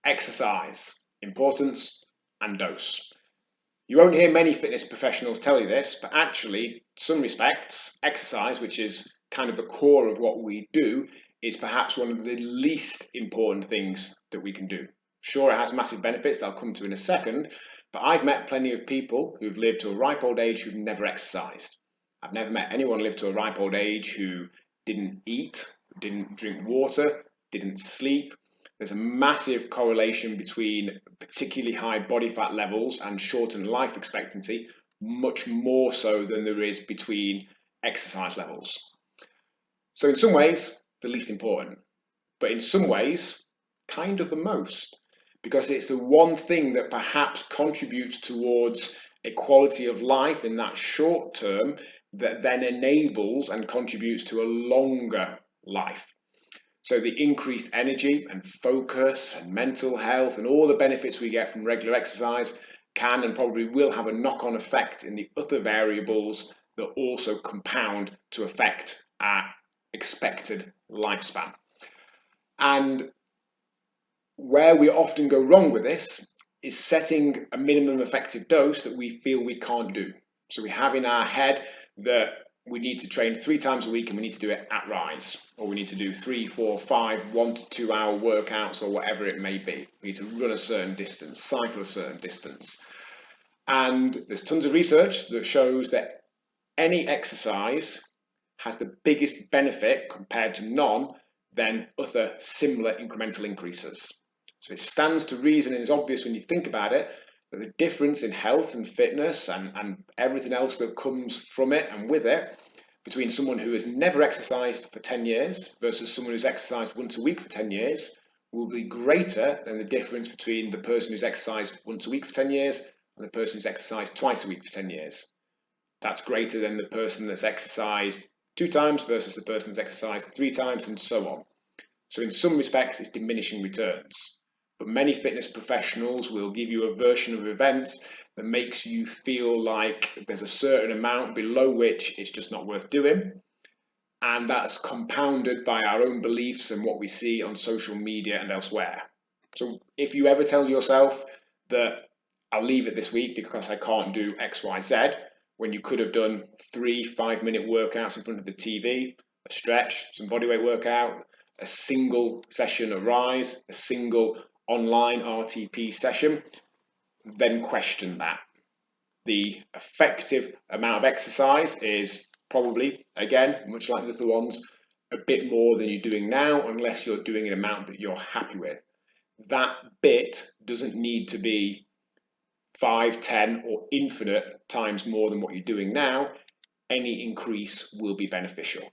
exercise, importance and dose. You won't hear many fitness professionals tell you this, but actually, in some respects, exercise, which is kind of the core of what we do, is perhaps one of the least important things that we can do. Sure, it has massive benefits that I'll come to in a second, but I've met plenty of people who've lived to a ripe old age who've never exercised. I've never met anyone live to a ripe old age who didn't eat, didn't drink water, didn't sleep. There's a massive correlation between particularly high body fat levels and shortened life expectancy, much more so than there is between exercise levels. So in some ways, the least important, but in some ways, kind of the most, because it's the one thing that perhaps contributes towards a quality of life in that short term that then enables and contributes to a longer life. So the increased energy and focus and mental health and all the benefits we get from regular exercise can and probably will have a knock-on effect in the other variables that also compound to affect our expected lifespan. And where we often go wrong with this is setting a minimum effective dose that we feel we can't do. So we have in our head that we need to train 3 times a week and we need to do it at rise, or we need to do 3, 4, 5, 1 to 2 hour workouts or whatever it may be. We need to run a certain distance, cycle a certain distance. And there's tons of research that shows that any exercise has the biggest benefit compared to none than other similar incremental increases. So it stands to reason and is obvious when you think about it that the difference in health and fitness and everything else that comes from it and with it between someone who has never exercised for 10 years versus someone who's exercised once a week for 10 years will be greater than the difference between the person who's exercised once a week for 10 years and the person who's exercised twice a week for 10 years. That's greater than the person that's exercised 2 times versus the person that's exercised 3 times and so on. So in some respects, it's diminishing returns. But many fitness professionals will give you a version of events that makes you feel like there's a certain amount below which it's just not worth doing. And that's compounded by our own beliefs and what we see on social media and elsewhere. So if you ever tell yourself that I'll leave it this week because I can't do X, Y, Z, when you could have done 3 5-minute workouts in front of the TV, a stretch, some bodyweight workout, a single session of rise, a single online RTP session, then question that. The effective amount of exercise is probably, again, much like the other ones, a bit more than you're doing now, unless you're doing an amount that you're happy with. That bit doesn't need to be 5, 10 or infinite times more than what you're doing now. Any increase will be beneficial.